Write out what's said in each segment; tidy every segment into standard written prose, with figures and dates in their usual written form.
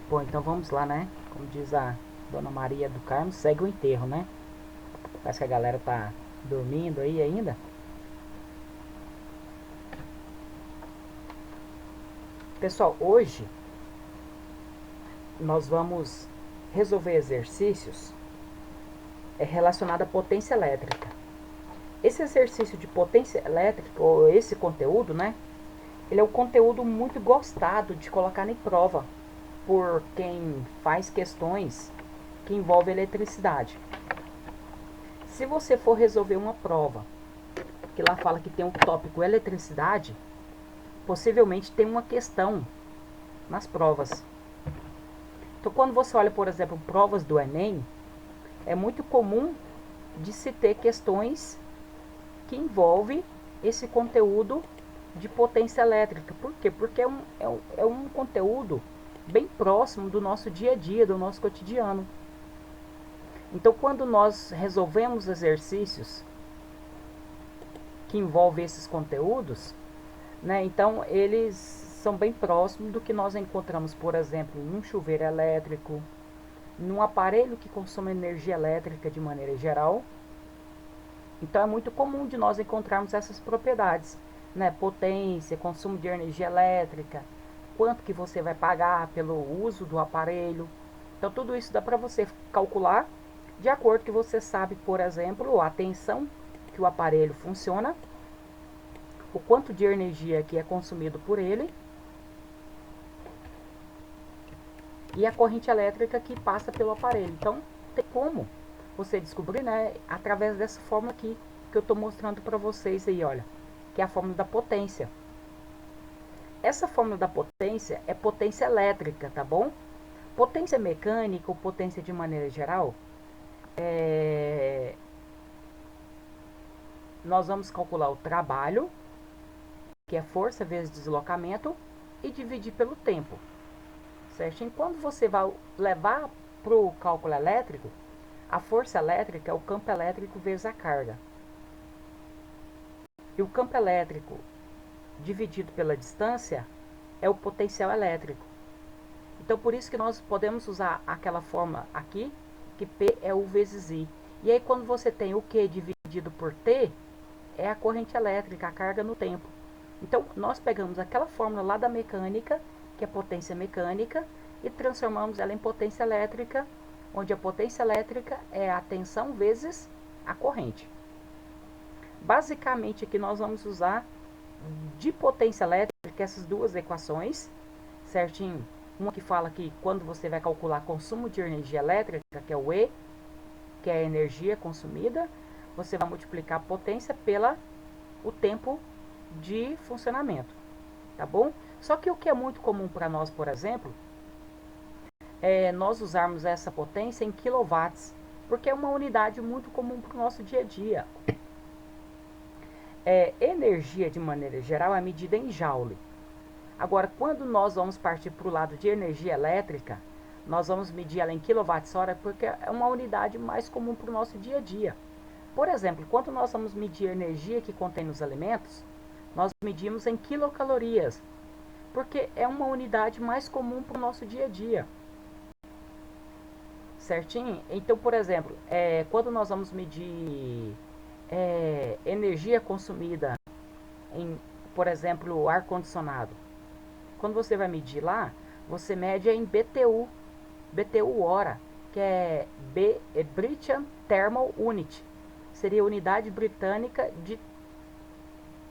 Bom, então vamos lá, né? Como diz a Dona Maria do Carmo, segue o enterro, né? Parece que a galera tá dormindo aí ainda. Pessoal, hoje nós vamos resolver exercícios relacionados à potência elétrica. Esse exercício de potência elétrica, ou esse conteúdo, né? Ele é um conteúdo muito gostado de colocar em prova por quem faz questões que envolvem eletricidade. Se você for resolver uma prova que lá fala que tem um tópico eletricidade, possivelmente tem uma questão nas provas. Então, quando você olha, por exemplo, provas do Enem, é muito comum de se ter questões que envolvem esse conteúdo de potência elétrica. Por quê? Porque é um conteúdo bem próximo do nosso dia a dia, do nosso cotidiano. Então, quando nós resolvemos exercícios que envolvem esses conteúdos, né, então eles são bem próximos do que nós encontramos, por exemplo, num chuveiro elétrico, num aparelho que consome energia elétrica de maneira geral. Então é muito comum de nós encontrarmos essas propriedades, né? Potência, consumo de energia elétrica, quanto que você vai pagar pelo uso do aparelho. Então tudo isso dá para você calcular de acordo que você sabe, por exemplo, a tensão que o aparelho funciona, o quanto de energia que é consumido por ele e a corrente elétrica que passa pelo aparelho. Então tem como você descobrir, né, através dessa fórmula aqui que eu estou mostrando para vocês aí, olha, que é a fórmula da potência. Essa fórmula da potência é potência elétrica, tá bom? Potência mecânica ou potência de maneira geral, nós vamos calcular o trabalho, que é força vezes deslocamento, e dividir pelo tempo, certo? Quando você vai levar para o cálculo elétrico, a força elétrica é o campo elétrico vezes a carga. E o campo elétrico dividido pela distância é o potencial elétrico. Então, por isso que nós podemos usar aquela fórmula aqui, que P é U vezes I. E aí, quando você tem o Q dividido por T, é a corrente elétrica, a carga no tempo. Então, nós pegamos aquela fórmula lá da mecânica, que é potência mecânica, e transformamos ela em potência elétrica, onde a potência elétrica é a tensão vezes a corrente. Basicamente, aqui nós vamos usar de potência elétrica essas duas equações, certinho? Uma que fala que quando você vai calcular consumo de energia elétrica, que é o E, que é a energia consumida, você vai multiplicar a potência pela o tempo de funcionamento, tá bom? Só que o que é muito comum para nós, por exemplo, é nós usarmos essa potência em quilowatts, porque é uma unidade muito comum para o nosso dia a dia. Energia, de maneira geral, é medida em joule. Agora, quando nós vamos partir para o lado de energia elétrica, nós vamos medir ela em quilowatts-hora porque é uma unidade mais comum para o nosso dia a dia. Por exemplo, quando nós vamos medir a energia que contém nos alimentos, nós medimos em quilocalorias, porque é uma unidade mais comum para o nosso dia a dia. Certinho? Então, por exemplo, quando nós vamos medir energia consumida em, por exemplo, ar-condicionado, quando você vai medir lá, você mede em BTU, BTU hora, que é British Thermal Unit. Seria unidade britânica de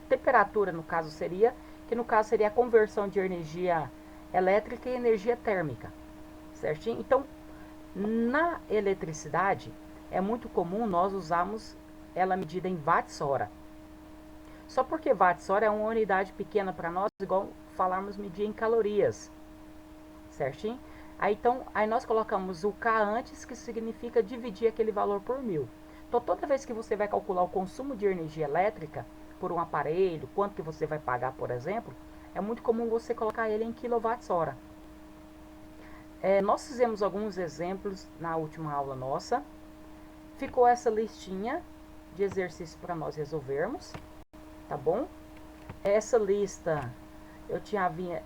temperatura, no caso seria, que no caso seria a conversão de energia elétrica e energia térmica. Certinho? Então, na eletricidade, é muito comum nós usarmos ela medida em watts-hora. Só porque watts-hora é uma unidade pequena para nós, igual falarmos medir em calorias, certinho? Aí nós colocamos o K antes, que significa dividir aquele valor por 1000. Então toda vez que você vai calcular o consumo de energia elétrica por um aparelho, quanto que você vai pagar, por exemplo, é muito comum você colocar ele em quilowatts-hora. Nós fizemos alguns exemplos na última aula nossa. Ficou essa listinha de exercícios para nós resolvermos, tá bom? Essa lista eu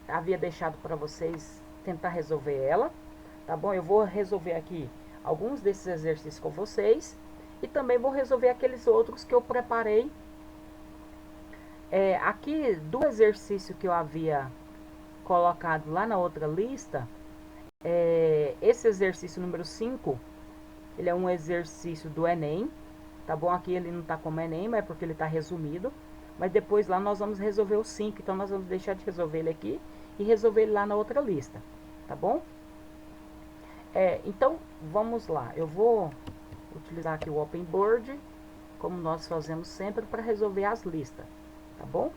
havia deixado para vocês tentar resolver ela, tá bom? Eu vou resolver aqui alguns desses exercícios com vocês e também vou resolver aqueles outros que eu preparei. Aqui, do exercício que eu havia colocado lá na outra lista, esse exercício número 5, ele é um exercício do Enem, tá bom? Aqui ele não está como Enem, mas é porque ele está resumido. Mas depois lá nós vamos resolver o 5, então nós vamos deixar de resolver ele aqui e resolver ele lá na outra lista, tá bom? Então, vamos lá. Eu vou utilizar aqui o Open Board, como nós fazemos sempre, para resolver as listas, tá bom?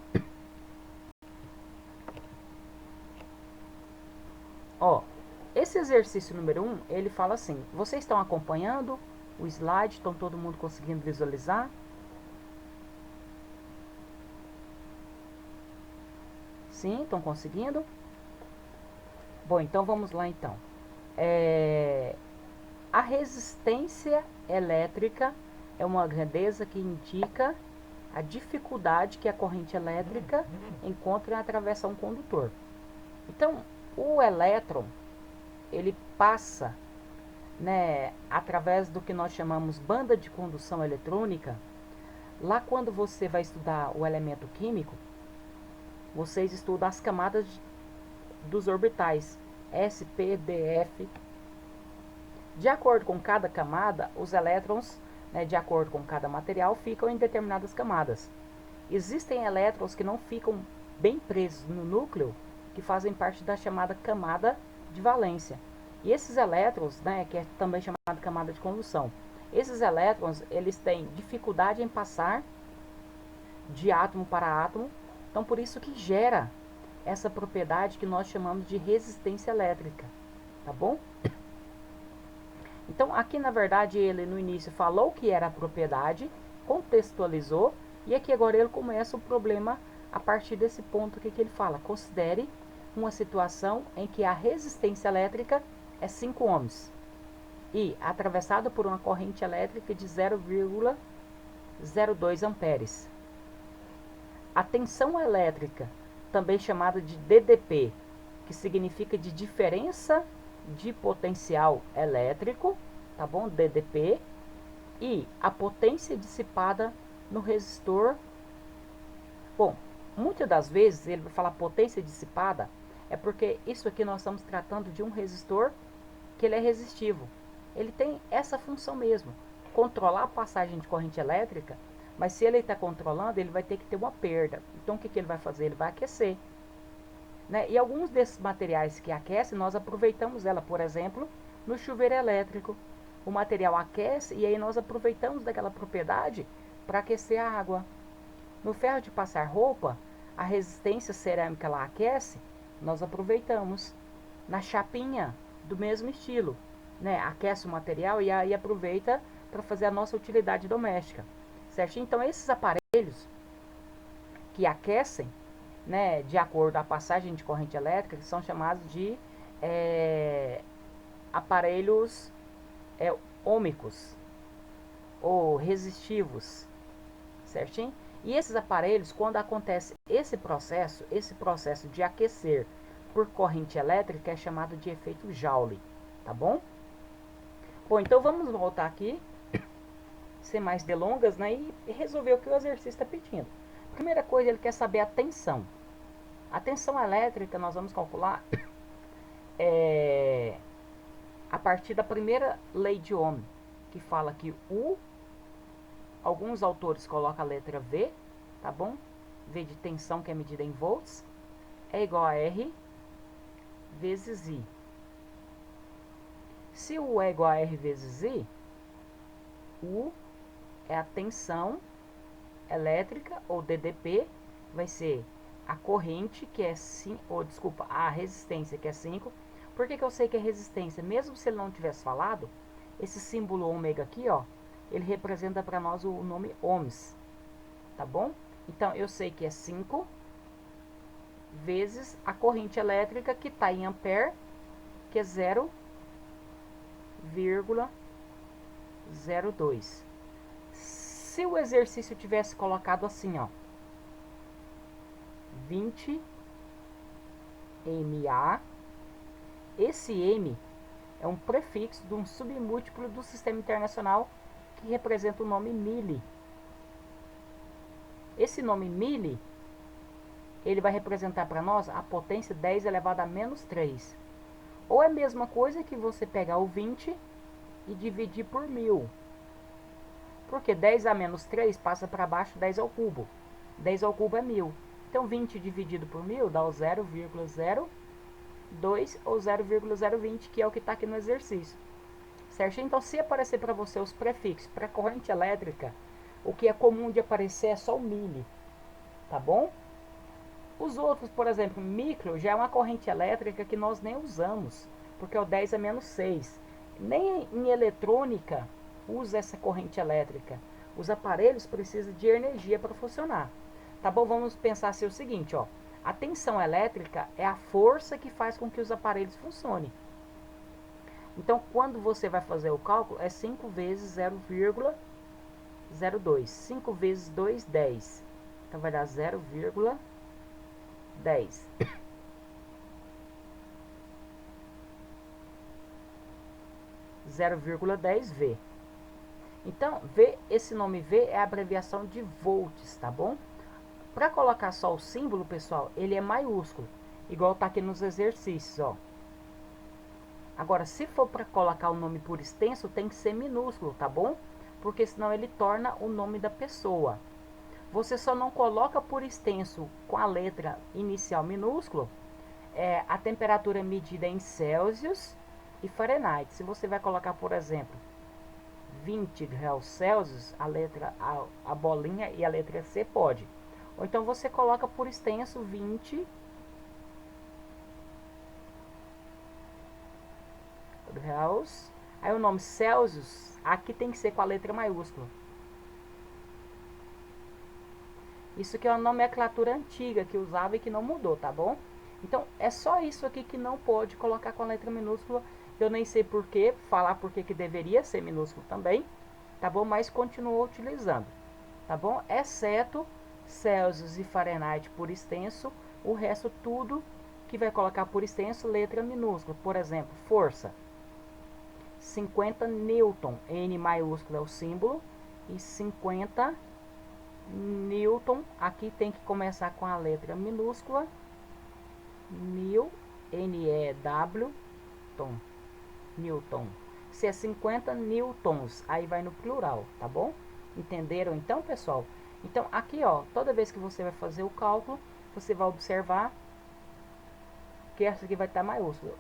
Ó, esse exercício número 1, ele fala assim, vocês estão acompanhando o slide? Estão todo mundo conseguindo visualizar? Sim, estão conseguindo? Bom, então vamos lá então. A resistência elétrica é uma grandeza que indica a dificuldade que a corrente elétrica encontra em atravessar um condutor. Então, o elétron, ele passa, né, através do que nós chamamos banda de condução eletrônica. Lá quando você vai estudar o elemento químico, vocês estudam as camadas dos orbitais, S, P, D, F. De acordo com cada camada, os elétrons, né, de acordo com cada material, ficam em determinadas camadas. Existem elétrons que não ficam bem presos no núcleo, que fazem parte da chamada camada de valência. E esses elétrons, né, que é também chamada camada de condução, esses elétrons, eles têm dificuldade em passar de átomo para átomo, então por isso que gera essa propriedade que nós chamamos de resistência elétrica, tá bom? Então aqui na verdade ele no início falou que era a propriedade, contextualizou, e aqui agora ele começa o problema a partir desse ponto que ele fala. Considere uma situação em que a resistência elétrica é 5 ohms e atravessada por uma corrente elétrica de 0,02 amperes. A tensão elétrica, também chamada de DDP, que significa de diferença de potencial elétrico, tá bom? DDP, e a potência dissipada no resistor. Bom, muitas das vezes ele vai falar potência dissipada, é porque isso aqui nós estamos tratando de um resistor que ele é resistivo. Ele tem essa função mesmo, controlar a passagem de corrente elétrica, mas se ele está controlando, ele vai ter que ter uma perda. Então o que ele vai fazer? Ele vai aquecer. Né? E alguns desses materiais que aquecem, nós aproveitamos ela, por exemplo, no chuveiro elétrico. O material aquece e aí nós aproveitamos daquela propriedade para aquecer a água. No ferro de passar roupa, a resistência cerâmica ela aquece, nós aproveitamos. Na chapinha, do mesmo estilo, né? Aquece o material e aí aproveita para fazer a nossa utilidade doméstica, certo? Então esses aparelhos que aquecem, né, de acordo com a passagem de corrente elétrica, que são chamados de aparelhos ômicos ou resistivos, certinho? E esses aparelhos, quando acontece esse processo de aquecer por corrente elétrica, é chamado de efeito Joule, tá bom? Bom, então vamos voltar aqui, sem mais delongas, né, e resolver o que o exercício está pedindo. Primeira coisa, ele quer saber a tensão. A tensão elétrica nós vamos calcular a partir da primeira lei de Ohm, que fala que alguns autores colocam a letra V, tá bom? V de tensão, que é medida em volts, é igual a R vezes I. Se U é igual a R vezes I, U é a tensão elétrica, ou DDP, vai ser a corrente, que é 5, ou desculpa, a resistência, que é 5. Por que eu sei que é resistência? Mesmo se ele não tivesse falado, esse símbolo ômega aqui, ó, ele representa para nós o nome ohms, tá bom? Então, eu sei que é 5 vezes a corrente elétrica, que está em ampere, que é 0,02. Se o exercício tivesse colocado assim, ó, 20 MA Esse M é um prefixo de um submúltiplo do Sistema Internacional que representa o nome milli. Esse nome milli, ele vai representar para nós a potência 10 elevado a menos 3. Ou é a mesma coisa que você pegar o 20 e dividir por 1000. Porque 10 a menos 3 passa para baixo 10 ao cubo. 10 ao cubo é 1000. Então 20 dividido por 1000 dá o 0,02 ou 0,020, que é o que está aqui no exercício. Certo? Então, se aparecer para você os prefixos para corrente elétrica, o que é comum de aparecer é só o milli, tá bom? Os outros, por exemplo, micro, já é uma corrente elétrica que nós nem usamos, porque é o 10 a menos 6. Nem em eletrônica usa essa corrente elétrica. Os aparelhos precisam de energia para funcionar. Tá bom? Vamos pensar assim o seguinte, ó. A tensão elétrica é a força que faz com que os aparelhos funcionem. Então, quando você vai fazer o cálculo, é 5 vezes 0,02. 5 vezes 2, 10. Então, vai dar 0,10. 0,10 V. Então, V, esse nome V é a abreviação de volts, tá bom? Para colocar só o símbolo, pessoal, ele é maiúsculo, igual tá aqui nos exercícios, ó. Agora, se for para colocar o nome por extenso, tem que ser minúsculo, tá bom? Porque senão ele torna o nome da pessoa. Você só não coloca por extenso com a letra inicial minúsculo a temperatura medida em Celsius e Fahrenheit. Se você vai colocar, por exemplo, 20 graus Celsius, a bolinha e a letra C pode. Ou então você coloca por extenso 20 graus. Aí o nome Celsius, aqui tem que ser com a letra maiúscula. Isso que é uma nomenclatura antiga que usava e que não mudou, tá bom? Então, é só isso aqui que não pode colocar com a letra minúscula. Eu nem sei porquê, falar porque que deveria ser minúsculo também, tá bom? Mas continuo utilizando, tá bom? Exceto Celsius e Fahrenheit por extenso, o resto tudo que vai colocar por extenso, letra minúscula. Por exemplo, força. 50 newton, N maiúsculo é o símbolo, e 50 newton, aqui tem que começar com a letra minúscula, Newton, Newton. Se é 50 newtons, aí vai no plural, tá bom? Entenderam então, pessoal? Então, aqui, ó, toda vez que você vai fazer o cálculo, você vai observar que essa aqui vai estar maiúscula.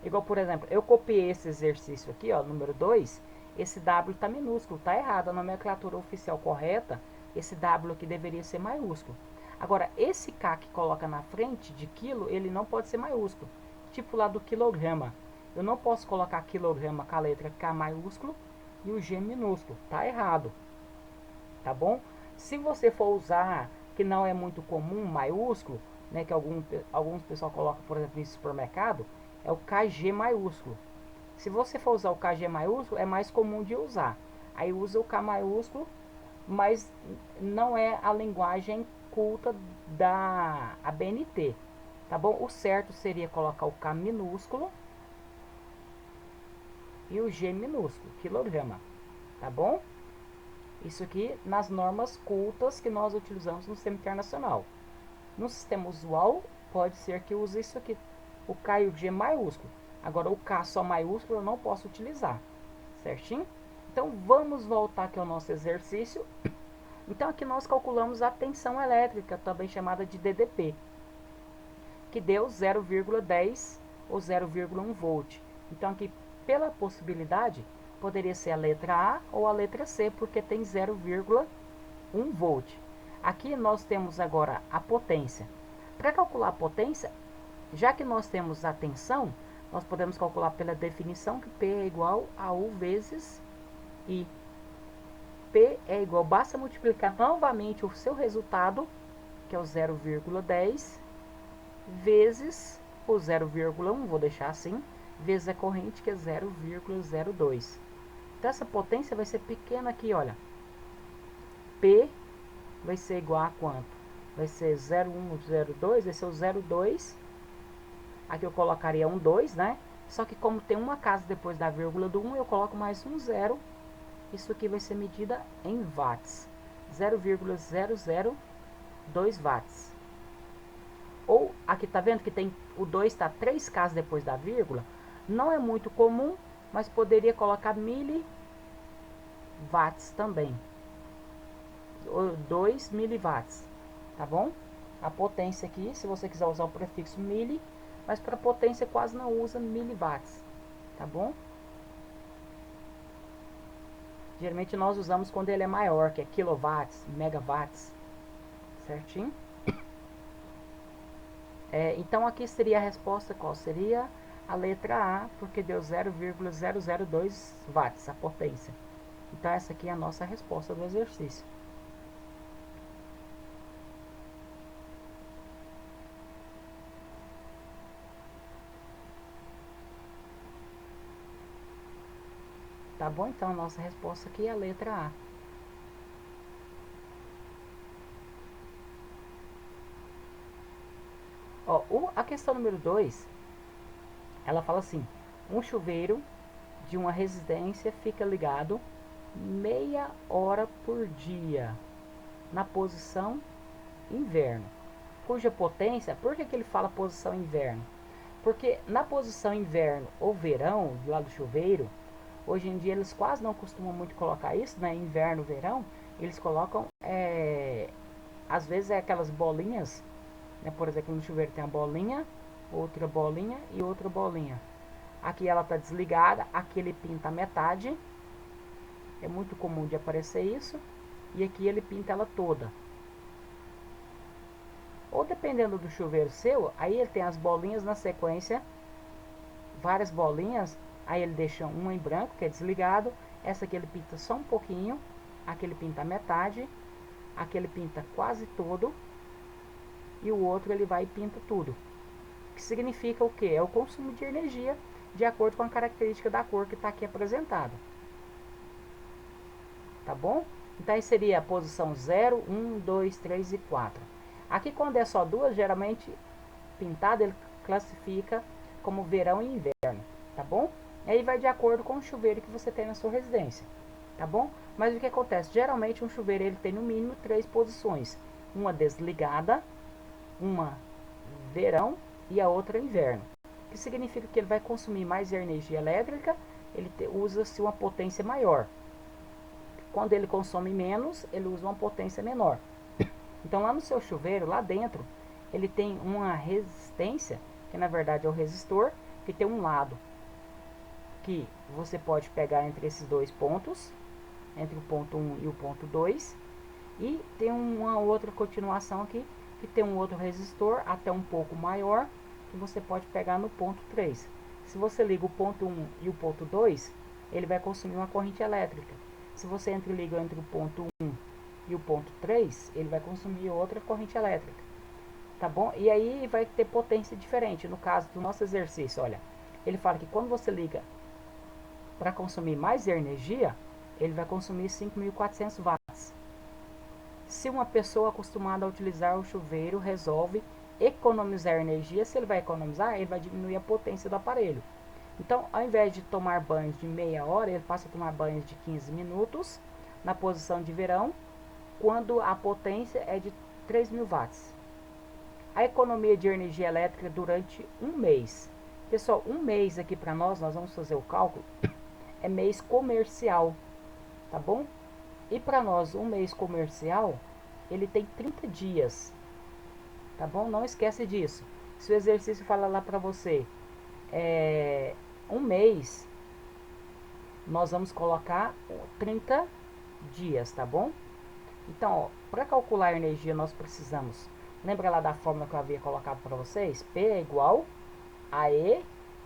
Igual, por exemplo, eu copiei esse exercício aqui, ó, número 2, esse W está minúsculo, tá errado. A nomenclatura oficial correta, esse W aqui deveria ser maiúsculo. Agora, esse K que coloca na frente de quilo, ele não pode ser maiúsculo. Tipo lá do quilograma. Eu não posso colocar quilograma com a letra K maiúsculo e o G minúsculo. Tá errado. Tá bom? Se você for usar, que não é muito comum, maiúsculo, né, que alguns pessoal colocam, por exemplo, no supermercado, é o KG maiúsculo. Se você for usar o KG maiúsculo, é mais comum de usar. Aí usa o K maiúsculo, mas não é a linguagem culta da ABNT, tá bom? O certo seria colocar o K minúsculo e o G minúsculo, quilograma, tá bom? Isso aqui nas normas cultas que nós utilizamos no sistema internacional. No sistema usual, pode ser que use isso aqui, o K e o G maiúsculo. Agora, o K só maiúsculo eu não posso utilizar, certinho? Então, vamos voltar aqui ao nosso exercício. Então, aqui nós calculamos a tensão elétrica, também chamada de DDP, que deu 0,10 ou 0,1 volt. Então, aqui, pela possibilidade, poderia ser a letra A ou a letra C, porque tem 0,1 volt. Aqui nós temos agora a potência. Para calcular a potência, já que nós temos a tensão, nós podemos calcular pela definição que P é igual a U vezes I. P é igual, basta multiplicar novamente o seu resultado, que é o 0,10, vezes o 0,1, vou deixar assim, vezes a corrente, que é 0,02. Então, essa potência vai ser pequena aqui, olha. P vai ser igual a quanto? Vai ser 0,1, 0,2, vai ser o 0,2 Aqui eu colocaria um 2, né? Só que como tem uma casa depois da vírgula do 1, eu coloco mais um 0. Isso aqui vai ser medida em watts. 0,002 watts. Ou, aqui tá vendo que tem o 2 está 3 casas depois da vírgula? Não é muito comum, mas poderia colocar miliwatts também. 2 miliwatts, tá bom? A potência aqui, se você quiser usar o prefixo mili, mas para potência quase não usa miliwatts, tá bom? Geralmente nós usamos quando ele é maior, que é quilowatts, megawatts, certinho? Então aqui seria a resposta, qual seria? A letra A, porque deu 0,002 watts a potência. Então essa aqui é a nossa resposta do exercício. Tá bom? Então a nossa resposta aqui é a letra A. Ó, a questão número 2, ela fala assim: um chuveiro de uma residência fica ligado meia hora por dia na posição inverno, cuja potência, por que ele fala posição inverno? Porque na posição inverno ou verão, lá do chuveiro, hoje em dia eles quase não costumam muito colocar isso, né? Inverno, verão, eles colocam, às vezes é aquelas bolinhas, né? Por exemplo, no chuveiro tem a bolinha, outra bolinha e outra bolinha. Aqui ela está desligada, aqui ele pinta a metade, é muito comum de aparecer isso, e aqui ele pinta ela toda. Ou dependendo do chuveiro seu, aí ele tem as bolinhas na sequência, várias bolinhas, aí ele deixa uma em branco, que é desligado, essa aqui ele pinta só um pouquinho, aqui ele pinta a metade, aqui ele pinta quase todo, e o outro ele vai e pinta tudo. Que significa o que? É o consumo de energia de acordo com a característica da cor que está aqui apresentada. Tá bom? Então aí seria a posição 0, 1, 2, 3 e 4. Aqui quando é só duas, geralmente pintado ele classifica como verão e inverno, tá bom? E aí vai de acordo com o chuveiro que você tem na sua residência, tá bom? Mas o que acontece? Geralmente um chuveiro ele tem no mínimo 3 posições, uma desligada, uma verão e a outra inverno, que significa que ele vai consumir mais energia elétrica, ele usa-se uma potência maior. Quando ele consome menos, ele usa uma potência menor. Então lá no seu chuveiro, lá dentro, ele tem uma resistência, que na verdade é o resistor, que tem um lado que você pode pegar entre esses dois pontos, entre o ponto 1 e o ponto 2, e tem uma outra continuação aqui, que tem um outro resistor, até um pouco maior, que você pode pegar no ponto 3. Se você liga o ponto 1 e o ponto 2, ele vai consumir uma corrente elétrica. Se você liga entre o ponto 1 e o ponto 3, ele vai consumir outra corrente elétrica. Tá bom? E aí vai ter potência diferente. No caso do nosso exercício, olha, ele fala que quando você liga para consumir mais energia, ele vai consumir 5.400 watts. Se uma pessoa acostumada a utilizar o chuveiro resolve economizar energia, se ele vai economizar, ele vai diminuir a potência do aparelho. Então, ao invés de tomar banhos de meia hora, ele passa a tomar banhos de 15 minutos na posição de verão, quando a potência é de 3.000 watts. A economia de energia elétrica durante um mês. Pessoal, um mês aqui para nós vamos fazer o cálculo, é mês comercial, tá bom? E para nós, um mês comercial, ele tem 30 dias, tá bom? Não esquece disso. Se o exercício fala lá para você, um mês, nós vamos colocar 30 dias, tá bom? Então, para calcular a energia, nós precisamos, lembra lá da fórmula que eu havia colocado para vocês? P é igual a E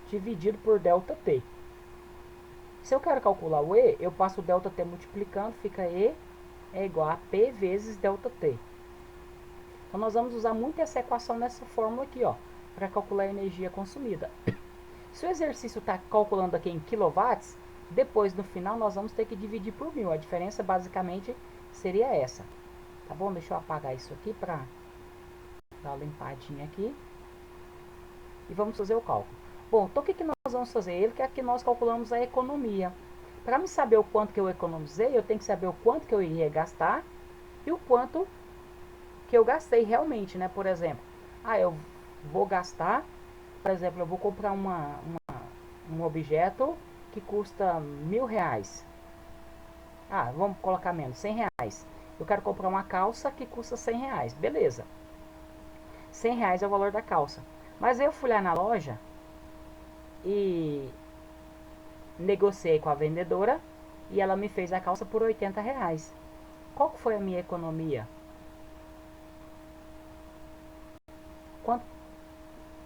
dividido por delta T. Se eu quero calcular o E, eu passo o delta T multiplicando, fica E é igual a P vezes delta T. Então, nós vamos usar muito essa equação nessa fórmula aqui, ó, para calcular a energia consumida. Se o exercício está calculando aqui em quilowatts, depois no final nós vamos ter que dividir por 1000. A diferença basicamente seria essa. Tá bom? Deixa eu apagar isso aqui para dar uma limpadinha aqui. e vamos fazer o cálculo. Bom, então o que nós vamos fazer? Ele quer que nós calculamos a economia. Para me saber o quanto que eu economizei, eu tenho que saber o quanto que eu iria gastar e o quanto que eu gastei realmente, né? Por exemplo, eu vou gastar, por exemplo, eu vou comprar um objeto que custa R$ 1.000. Vamos colocar menos, R$ 100. Eu quero comprar uma calça que custa R$ 100. Beleza. R$ 100 é o valor da calça. Mas eu fui lá na loja e negociei com a vendedora e ela me fez a calça por R$ 80. Qual que foi a minha economia? Quanto?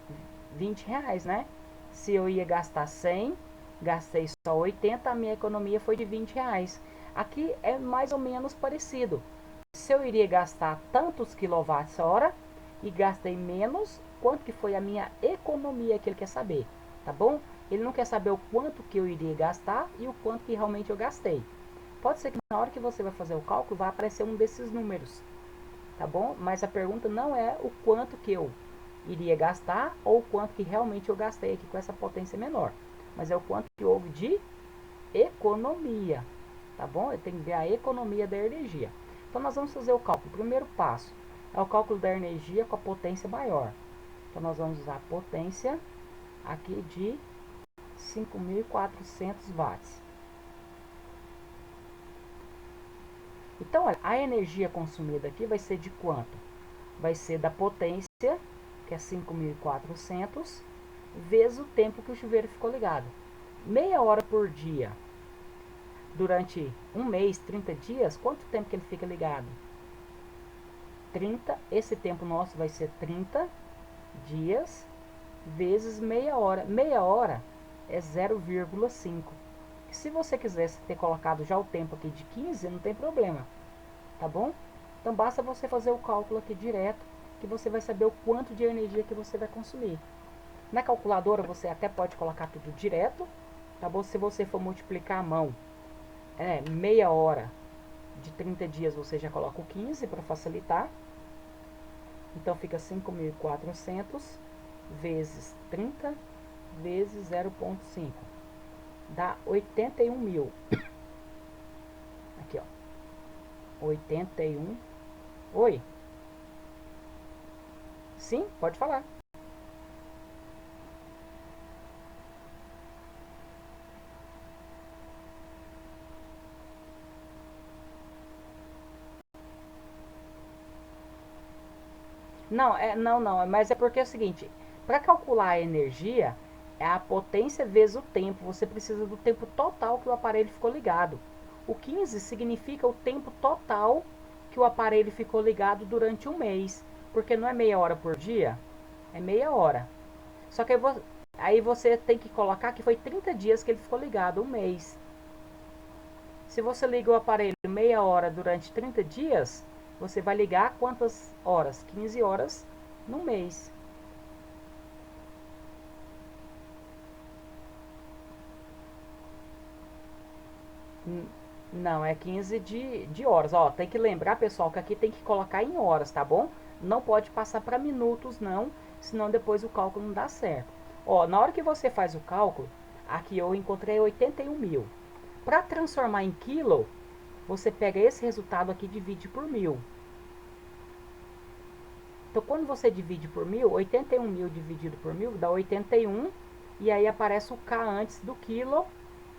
R$ 20, né? Se eu ia gastar 100, gastei só 80, a minha economia foi de R$ 20. Aqui é mais ou menos parecido. Se eu iria gastar tantos quilowatts-hora e gastei menos, quanto que foi a minha economia que ele quer saber, tá bom? Ele não quer saber o quanto que eu iria gastar e o quanto que realmente eu gastei. Pode ser que na hora que você vai fazer o cálculo vai aparecer um desses números, tá bom? Mas a pergunta não é o quanto que eu iria gastar ou o quanto que realmente eu gastei aqui com essa potência menor, mas é o quanto que houve de economia, tá bom? Eu tenho que ver a economia da energia. Então nós vamos fazer o cálculo. O primeiro passo é o cálculo da energia com a potência maior. Então nós vamos usar a potência aqui de 5.400 watts. Então, olha, a energia consumida aqui vai ser de quanto? Vai ser da potência, que é 5.400, vezes o tempo que o chuveiro ficou ligado. Meia hora por dia, durante um mês, 30 dias, quanto tempo que ele fica ligado? 30, esse tempo nosso vai ser 30 dias vezes meia hora. Meia hora é 0,5. Se você quisesse ter colocado já o tempo aqui de 15, não tem problema, tá bom? Então basta você fazer o cálculo aqui direto, que você vai saber o quanto de energia que você vai consumir. Na calculadora você até pode colocar tudo direto, tá bom? Se você for multiplicar a mão, meia hora de 30 dias você já coloca o 15 para facilitar. Então fica 5.400 vezes 30 vezes 0,5. Dá 81 mil. Aqui, ó. 81. Oi? Sim, pode falar. Não, mas é porque é o seguinte, para calcular a energia, é a potência vezes o tempo. Você precisa do tempo total que o aparelho ficou ligado. O 15 significa o tempo total que o aparelho ficou ligado durante um mês. Porque não é meia hora por dia, é meia hora. Só que aí você tem que colocar que foi 30 dias que ele ficou ligado, um mês. Se você liga o aparelho meia hora durante 30 dias, você vai ligar quantas horas? 15 horas no mês. Não, é 15 de horas. Ó, tem que lembrar, pessoal, que aqui tem que colocar em horas, tá bom? Não pode passar para minutos, não, senão depois o cálculo não dá certo. Ó, na hora que você faz o cálculo, aqui eu encontrei 81 mil. Para transformar em quilo, você pega esse resultado aqui e divide por 1.000. Então, quando você divide por 1.000, 81 mil dividido por 1.000 dá 81. E aí aparece o K antes do quilo,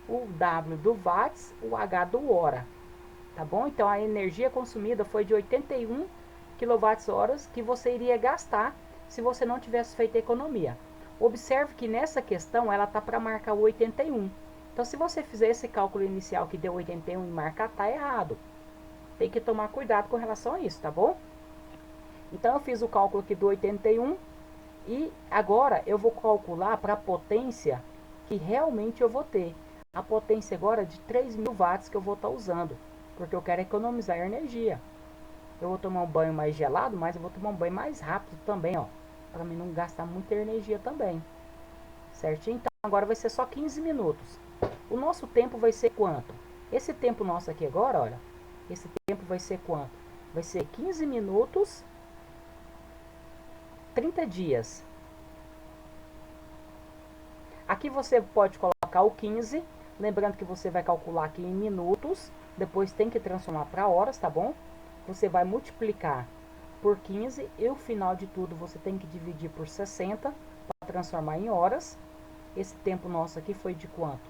o W do watts, o H do hora. Tá bom? Então, a energia consumida foi de 81 kWh que você iria gastar se você não tivesse feito a economia. Observe que nessa questão ela tá para marcar o 81. Então, se você fizer esse cálculo inicial que deu 81 e marcar, tá errado. Tem que tomar cuidado com relação a isso, tá bom? Então, eu fiz o cálculo aqui do 81 e agora eu vou calcular para a potência que realmente eu vou ter. A potência agora é de 3.000 watts que eu vou estar usando, porque eu quero economizar energia. Eu vou tomar um banho mais gelado, mas eu vou tomar um banho mais rápido também, ó, para mim não gastar muita energia também. Certinho? Então agora vai ser só 15 minutos. O nosso tempo vai ser quanto? Esse tempo nosso aqui agora, olha, esse tempo vai ser quanto? Vai ser 15 minutos, 30 dias. Aqui você pode colocar o 15, lembrando que você vai calcular aqui em minutos, depois tem que transformar para horas, tá bom? Você vai multiplicar por 15 e o final de tudo você tem que dividir por 60 para transformar em horas. Esse tempo nosso aqui foi de quanto?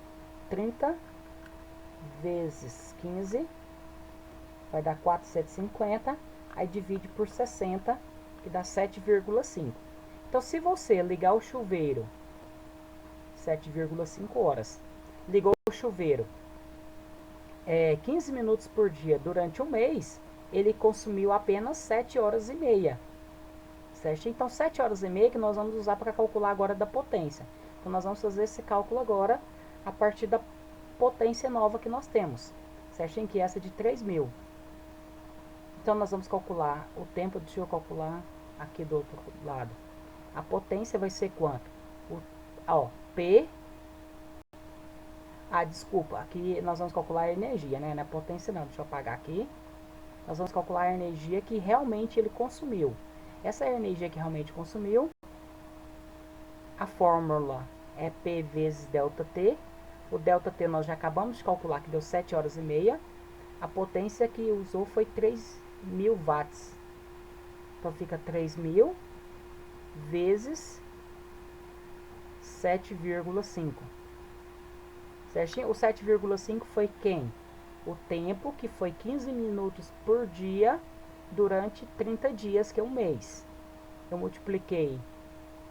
30 vezes 15 vai dar 450, aí divide por 60, que dá 7,5. Então, se você ligar o chuveiro, 7,5 horas, ligou o chuveiro 15 minutos por dia durante um mês, ele consumiu apenas 7 horas e meia. Certo? Então, 7 horas e meia que nós vamos usar para calcular agora da potência. Então, nós vamos fazer esse cálculo agora a partir da potência nova que nós temos. Certinho? Que é essa de 3.000. Então, nós vamos calcular o tempo, deixa eu calcular aqui do outro lado. A potência vai ser quanto? P. Desculpa, aqui nós vamos calcular a energia, né? Não é potência não, deixa eu apagar aqui. Nós vamos calcular a energia que realmente ele consumiu. Essa energia que realmente consumiu, a fórmula é P vezes ΔT. O ΔT nós já acabamos de calcular, que deu 7 horas e meia. A potência que usou foi 3.000 watts. Então, fica 3.000 vezes 7,5. Certinho? O 7,5 foi quem? O tempo, que foi 15 minutos por dia durante 30 dias, que é um mês. Eu multipliquei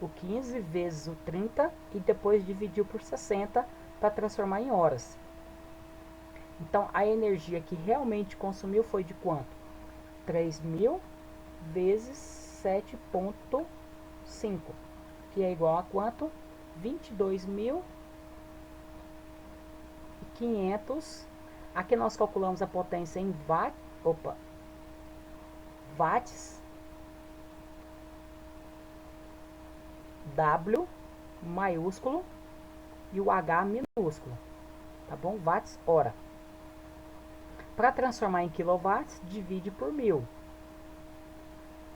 o 15 vezes o 30 e depois dividiu por 60 para transformar em horas. Então, a energia que realmente consumiu foi de quanto? 3.000 vezes 7,5, que é igual a quanto? 22.500. Aqui nós calculamos a potência em watts, W maiúsculo e o H minúsculo, tá bom? Watts hora. Para transformar em quilowatts, divide por 1.000.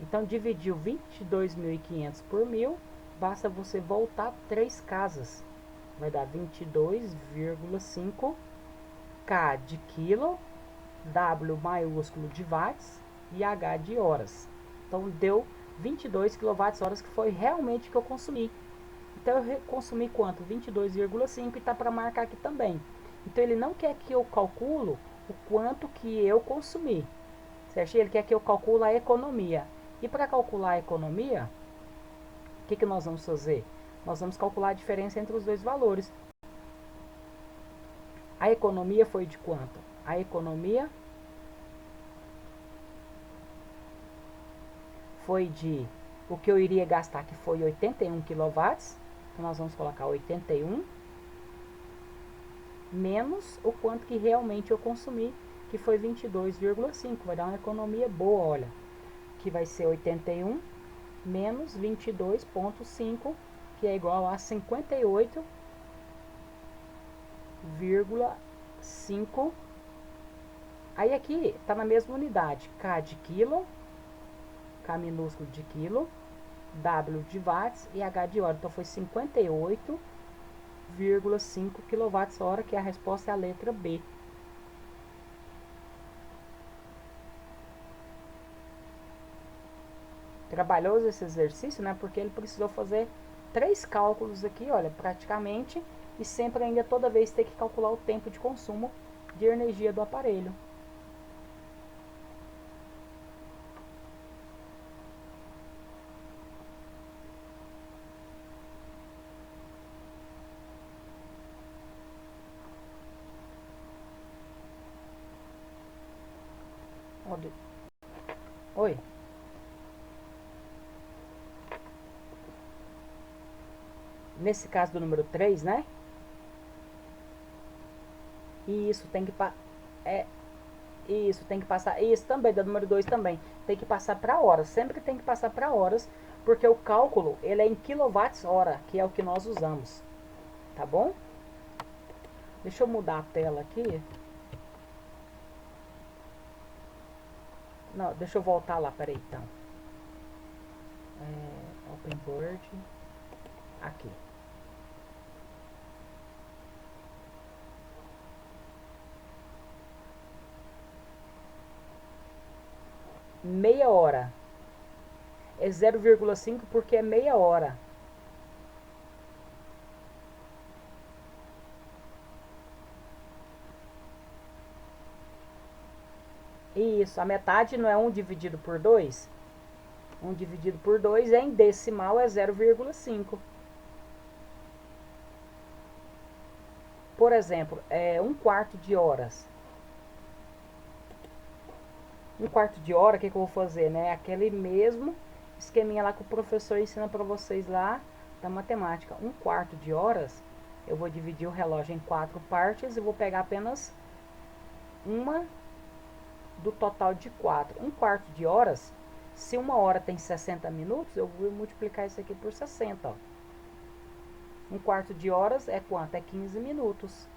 Então, dividiu 22.500 por 1.000, basta você voltar 3 casas. Vai dar 22,5 K de quilo, W maiúsculo de watts e H de horas. Então, deu 22 kWh, que foi realmente que eu consumi. Então, eu consumi quanto? 22,5 e tá para marcar aqui também. Então, ele não quer que eu calculo o quanto que eu consumi, certo? Ele quer que eu calcule a economia. E para calcular a economia, o que nós vamos fazer? Nós vamos calcular a diferença entre os dois valores. A economia foi de quanto? A economia foi de o que eu iria gastar, que foi 81 kW. Então, nós vamos colocar 81 menos o quanto que realmente eu consumi, que foi 22,5. Vai dar uma economia boa, olha. Que vai ser 81 menos 22,5, que é igual a 58,5. Aí aqui está na mesma unidade, K de quilo, K minúsculo de quilo, W de watts e H de hora. Então, foi 58,5 kWh, que a resposta é a letra B. Trabalhoso esse exercício, né? Porque ele precisou fazer 3 cálculos aqui, olha, praticamente, e sempre ainda toda vez ter que calcular o tempo de consumo de energia do aparelho. Oi. Nesse caso do número 3, né? Isso tem que isso tem que passar. Isso também do número 2 também. Tem que passar para horas. Sempre tem que passar para horas, porque o cálculo ele é em kWh, que é o que nós usamos. Tá bom? Deixa eu mudar a tela aqui. Não, deixa eu voltar lá, peraí, então. Open Word. Aqui. meia hora. É 0,5 porque é meia hora. Isso, a metade não é 1 dividido por 2? 1 dividido por 2 em decimal é 0,5. Por exemplo, é 1/4 de horas. 1/4 de hora, o que eu vou fazer, né? Aquele mesmo esqueminha lá que o professor ensina para vocês lá da matemática. 1/4 de horas, eu vou dividir o relógio em 4 partes e vou pegar apenas uma do total de 4. 1/4 de horas, se uma hora tem 60 minutos, eu vou multiplicar isso aqui por 60, ó. 1/4 de horas é quanto? É 15 minutos.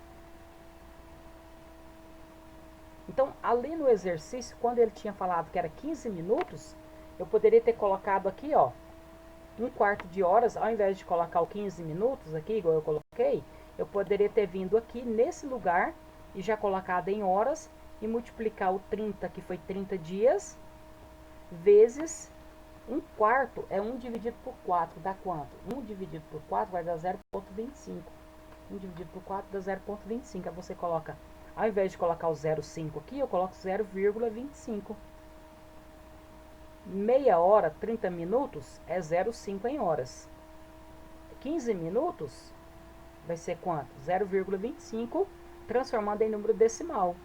Então, ali no exercício, quando ele tinha falado que era 15 minutos, eu poderia ter colocado aqui, ó, 1/4 de horas, ao invés de colocar o 15 minutos aqui, igual eu coloquei, eu poderia ter vindo aqui nesse lugar e já colocado em horas e multiplicar o 30, que foi 30 dias, vezes 1/4 é 1 dividido por 4, dá quanto? 1 dividido por 4 vai dar 0,25. 1 dividido por 4 dá 0,25. Aí você coloca, ao invés de colocar o 0,5 aqui, eu coloco 0,25. Meia hora, 30 minutos, é 0,5 em horas. 15 minutos vai ser quanto? 0,25, transformando em número decimal.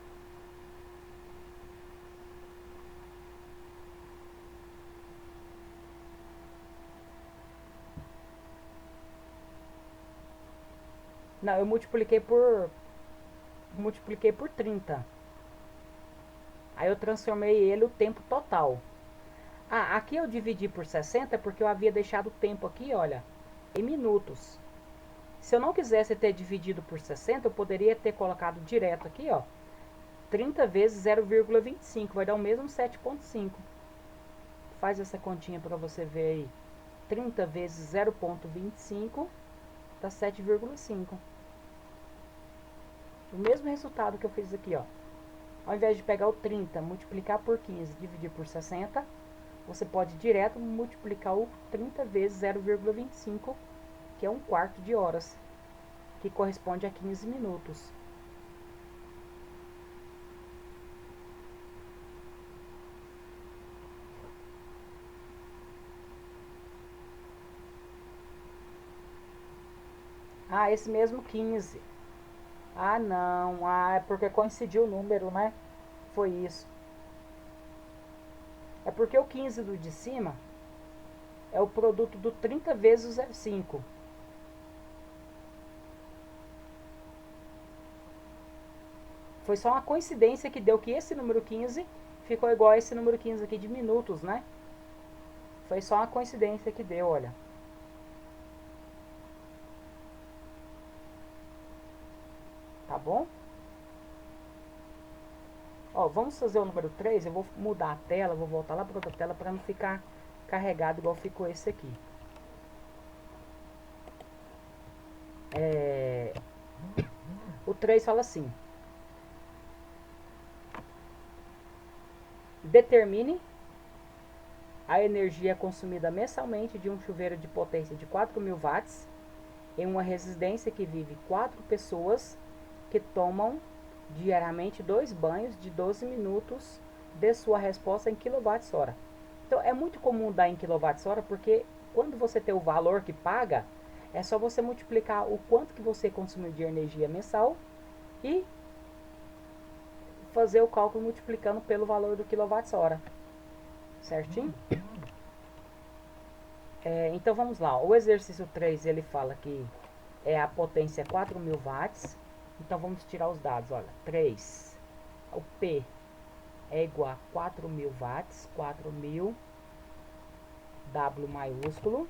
Não, eu multipliquei por 30. Aí eu transformei ele o tempo total. Ah, aqui eu dividi por 60 porque eu havia deixado o tempo aqui, olha, em minutos. Se eu não quisesse ter dividido por 60, eu poderia ter colocado direto aqui, ó, 30 vezes 0,25, vai dar o mesmo 7,5. Faz essa continha para você ver aí. 30 vezes 0,25 dá 7,5. O mesmo resultado que eu fiz aqui, ó. Ao invés de pegar o 30, multiplicar por 15, dividir por 60, você pode direto multiplicar o 30 vezes 0,25, que é 1/4 de horas, que corresponde a 15 minutos. Ah, esse mesmo 15. Ah, não. Ah, é porque coincidiu o número, né? Foi isso. É porque o 15 do de cima é o produto do 30 vezes o 0,5. Foi só uma coincidência que deu que esse número 15 ficou igual a esse número 15 aqui de minutos, né? Foi só uma coincidência que deu, olha. Tá bom? Ó, vamos fazer o número 3. Eu vou mudar a tela, vou voltar lá para outra tela para não ficar carregado igual ficou esse aqui. O 3 fala assim: determine a energia consumida mensalmente de um chuveiro de potência de 4.000 watts em uma residência que vive 4 pessoas que tomam diariamente 2 banhos de 12 minutos de sua resposta em kWh. Então é muito comum dar em kWh porque quando você tem o valor que paga, é só você multiplicar o quanto que você consumiu de energia mensal e fazer o cálculo multiplicando pelo valor do kWh. Certinho? Então vamos lá. O exercício 3 ele fala que a potência é 4.000 watts. Então vamos tirar os dados. Olha, 3. O P é igual a 4.000 watts. 4.000 W maiúsculo.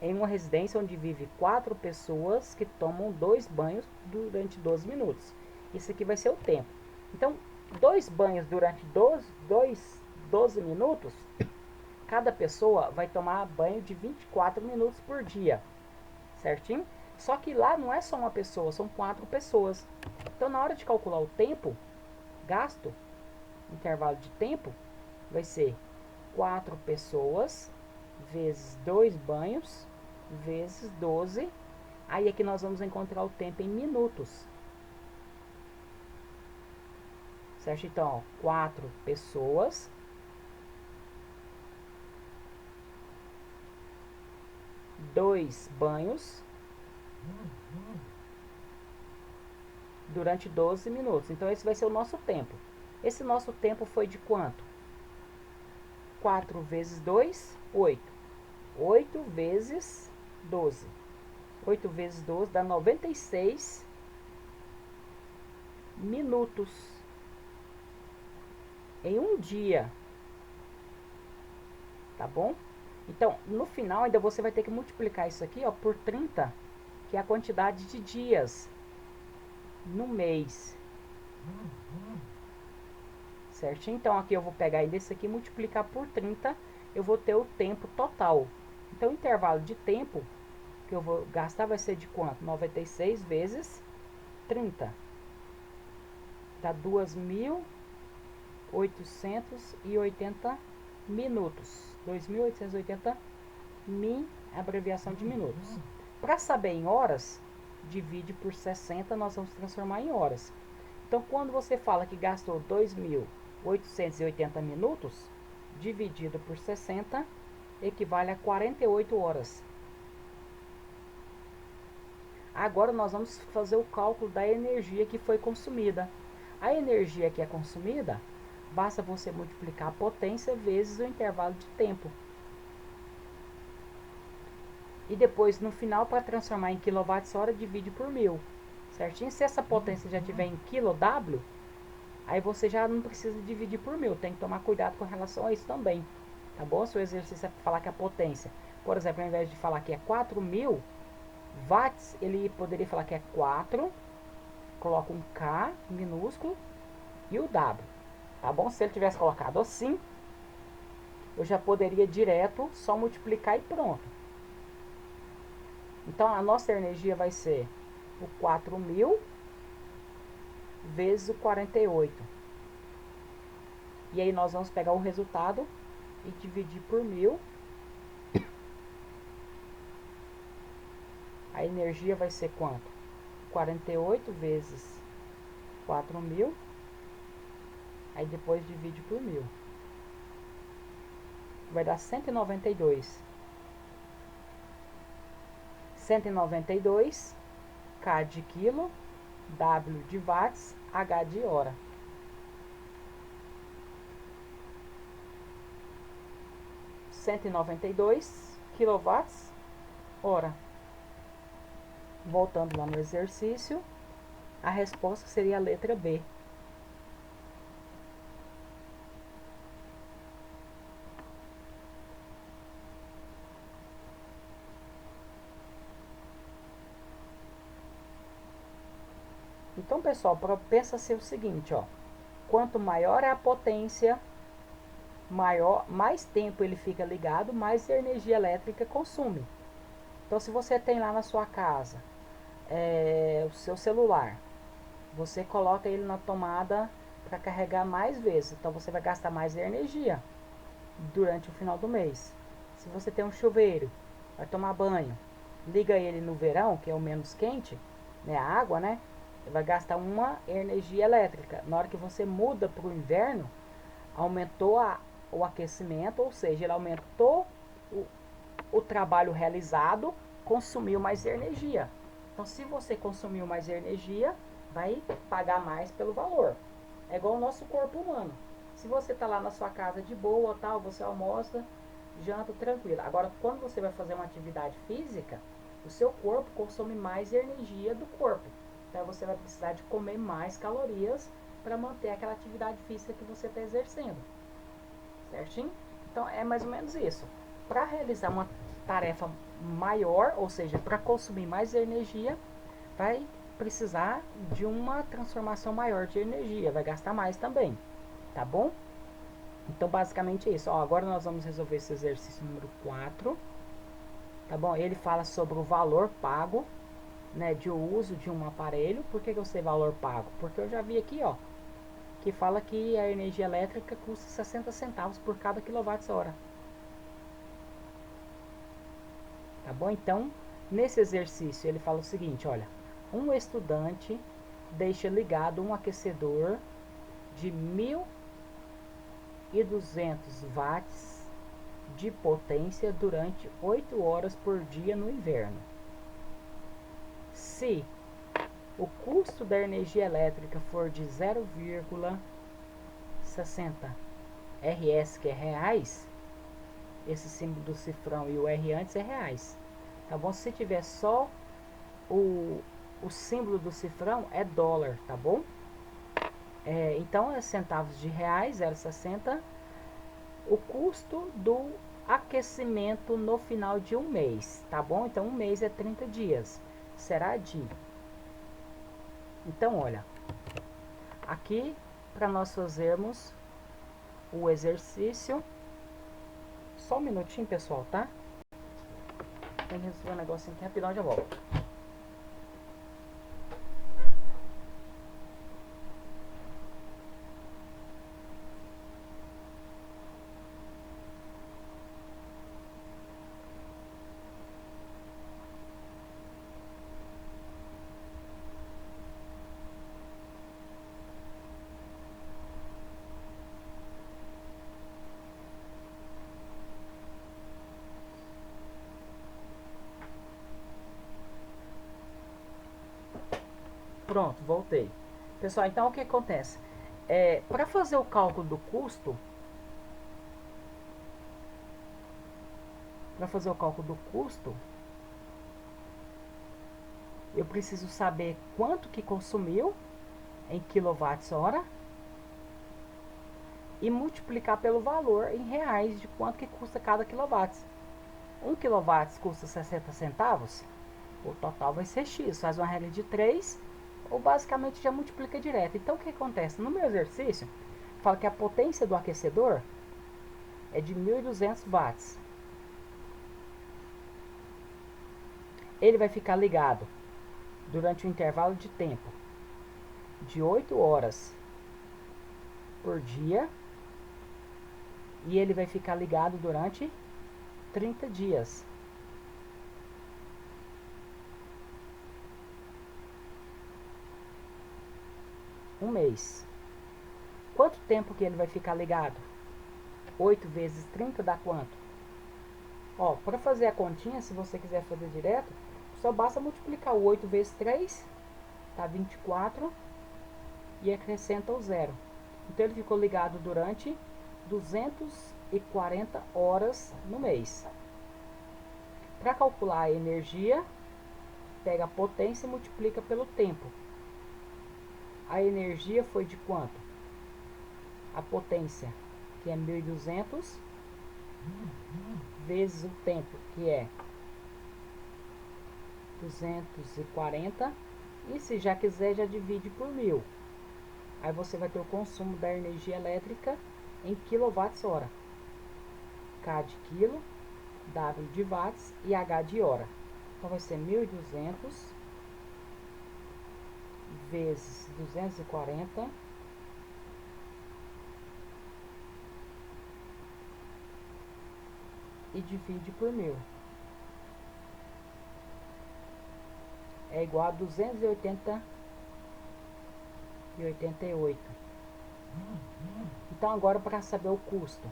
Em uma residência onde vive 4 pessoas que tomam 2 banhos durante 12 minutos. Isso aqui vai ser o tempo. Então, 2 banhos durante 12 minutos, cada pessoa vai tomar banho de 24 minutos por dia. Certinho? Só que lá não é só uma pessoa, são 4 pessoas. Então, na hora de calcular o tempo gasto, intervalo de tempo, vai ser 4 pessoas vezes 2 banhos vezes 12. Aí aqui nós vamos encontrar o tempo em minutos. Certo? Então, ó, 4 pessoas dois banhos durante 12 minutos. Então, esse vai ser o nosso tempo. Esse nosso tempo foi de quanto? 4 vezes 2, 8. 8 vezes 12. 8 vezes 12 dá 96 minutos. Em um dia. Tá bom? Então, no final, ainda você vai ter que multiplicar isso aqui, ó, por 30, que é a quantidade de dias no mês. Certinho? Então, aqui eu vou pegar desse aqui e multiplicar por 30, eu vou ter o tempo total. Então, o intervalo de tempo que eu vou gastar vai ser de quanto? 96 vezes 30. Dá 2.880 minutos. 2.880 min, abreviação de minutos. Para saber em horas, divide por 60, nós vamos transformar em horas. Então, quando você fala que gastou 2.880 minutos, dividido por 60, equivale a 48 horas. Agora nós vamos fazer o cálculo da energia que foi consumida. A energia que é consumida, basta você multiplicar a potência vezes o intervalo de tempo. E depois, no final, para transformar em kWh, divide por 1000. Certinho? Se essa potência já tiver em kW, aí você já não precisa dividir por 1000. Tem que tomar cuidado com relação a isso também. Tá bom? Se o exercício é falar que a potência, por exemplo, ao invés de falar que é 4.000 watts, ele poderia falar que é 4, coloca um K minúsculo e o W. Tá bom? Se ele tivesse colocado assim, eu já poderia direto só multiplicar e pronto. Então, a nossa energia vai ser o 4.000 vezes o 48. E aí nós vamos pegar o resultado e dividir por 1000. A energia vai ser quanto? 48 vezes 4.000. Aí depois divide por 1000. Vai dar 192. 192 K de quilo, W de watts, H de hora. Quilowatts hora. Voltando lá no exercício, a resposta seria a letra B. Então, pessoal, pensa ser o seguinte, ó. Quanto maior é a potência, mais tempo ele fica ligado, mais energia elétrica consome. Então, se você tem lá na sua casa o seu celular, você coloca ele na tomada para carregar mais vezes. Então, você vai gastar mais energia durante o final do mês. Se você tem um chuveiro, vai tomar banho, liga ele no verão, que é o menos quente, né, a água, né? Vai gastar uma energia elétrica. Na hora que você muda para o inverno, aumentou o aquecimento, ou seja, ele aumentou o trabalho realizado, consumiu mais energia. Então, se você consumiu mais energia, vai pagar mais pelo valor. É igual o nosso corpo humano. Se você está lá na sua casa de boa, tal, você almoça, janta tranquilo. Agora, quando você vai fazer uma atividade física, o seu corpo consome mais energia do corpo. Então, você vai precisar de comer mais calorias para manter aquela atividade física que você está exercendo. Certinho? Então, é mais ou menos isso. Para realizar uma tarefa maior, ou seja, para consumir mais energia, vai precisar de uma transformação maior de energia, vai gastar mais também, tá bom? Então, basicamente é isso. Ó, agora nós vamos resolver esse exercício número 4, tá bom? Ele fala sobre o valor pago, né, de uso de um aparelho. Por que eu sei valor pago? Porque eu já vi aqui, ó, que fala que a energia elétrica custa 60 centavos por cada quilowatt-hora. Tá bom? Então, nesse exercício, ele fala o seguinte, olha, um estudante deixa ligado um aquecedor de 1.200 watts de potência durante 8 horas por dia no inverno. Se o custo da energia elétrica for de 0,60 RS, que é reais, esse símbolo do cifrão e o R antes é reais, tá bom? Se tiver só o símbolo do cifrão é dólar, tá bom? Então é centavos de reais, 0,60. O custo do aquecimento no final de um mês, tá bom? Então um mês é 30 dias, será de... Então olha, aqui para nós fazermos o exercício, só um minutinho pessoal, tá? Tem que resolver um negocinho aqui rapidão, já volto. Pronto, voltei. Pessoal, então o que acontece? Para fazer o cálculo do custo, eu preciso saber quanto que consumiu em quilowatts-hora e multiplicar pelo valor em reais de quanto que custa cada quilowatt. 1 kW custa 60 centavos, o total vai ser X. Faz uma regra de 3 ou basicamente já multiplica direto. Então o que acontece? No meu exercício, fala que a potência do aquecedor é de 1.200 watts. Ele vai ficar ligado durante um intervalo de tempo de 8 horas por dia e ele vai ficar ligado durante 30 dias. Um mês. Quanto tempo que ele vai ficar ligado? 8 vezes 30 dá quanto? Ó, para fazer a continha, se você quiser fazer direto, só basta multiplicar o 8 vezes 3, tá 24, e acrescenta o zero. Então ele ficou ligado durante 240 horas no mês. Para calcular a energia, pega a potência e multiplica pelo tempo. A energia foi de quanto? A potência, que é 1.200, vezes o tempo, que é 240. E se já quiser, já divide por 1.000. Aí você vai ter o consumo da energia elétrica em quilowatts-hora. K de quilo, W de watts e H de hora. Então vai ser 1.200 vezes 240 e divide por 1.000. É igual a 288. Então agora para saber o custo.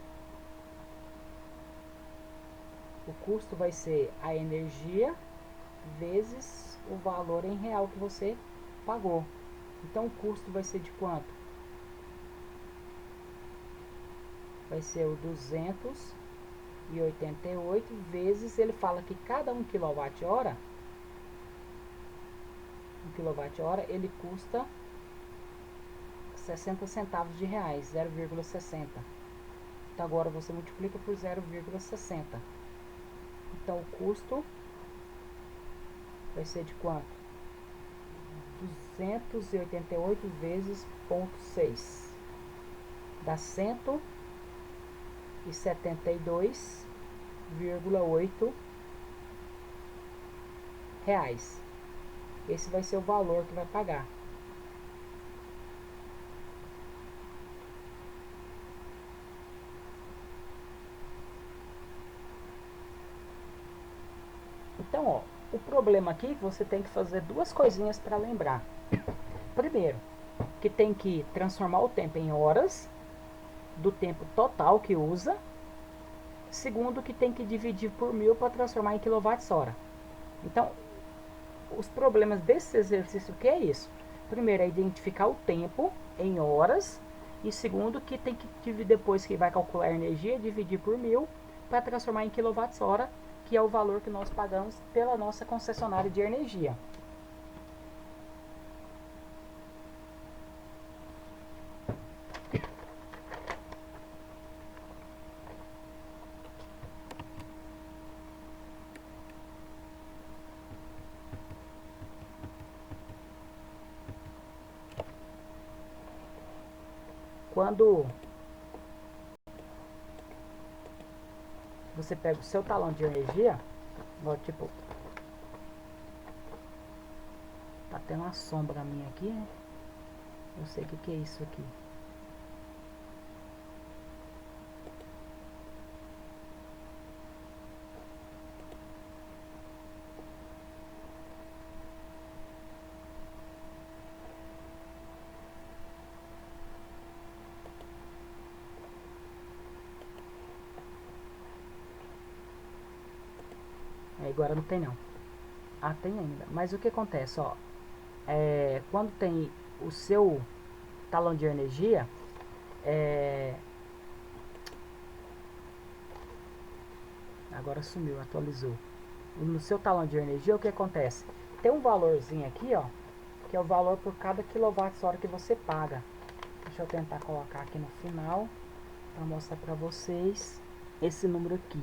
O custo vai ser a energia vezes o valor em real que você pagou. Então o custo vai ser de quanto? Vai ser o 288 vezes, ele fala que cada 1 kWh, ele custa 60 centavos de reais, 0,60. Então agora você multiplica por 0,60. Então o custo vai ser de quanto? 288 vezes 0,6 dá 172,8 reais. Esse vai ser o valor que vai pagar. Então, ó, o problema aqui, você tem que fazer duas coisinhas para lembrar. Primeiro, que tem que transformar o tempo em horas, do tempo total que usa. Segundo, que tem que dividir por 1000 para transformar em kWh. Então, os problemas desse exercício, que é isso? Primeiro é identificar o tempo em horas. E segundo, que tem que dividir, depois que vai calcular a energia, dividir por 1000 para transformar em kWh, que é o valor que nós pagamos pela nossa concessionária de energia. Quando você pega o seu talão de energia, ó, tipo, tá tendo uma sombra minha aqui, né? Eu sei o que é isso aqui. Agora não tem não. Ah, tem ainda. Mas o que acontece, ó, quando tem o seu talão de energia, agora sumiu, atualizou. No seu talão de energia, o que acontece? Tem um valorzinho aqui, ó, que é o valor por cada kWh que você paga. Deixa eu tentar colocar aqui no final para mostrar para vocês esse número aqui.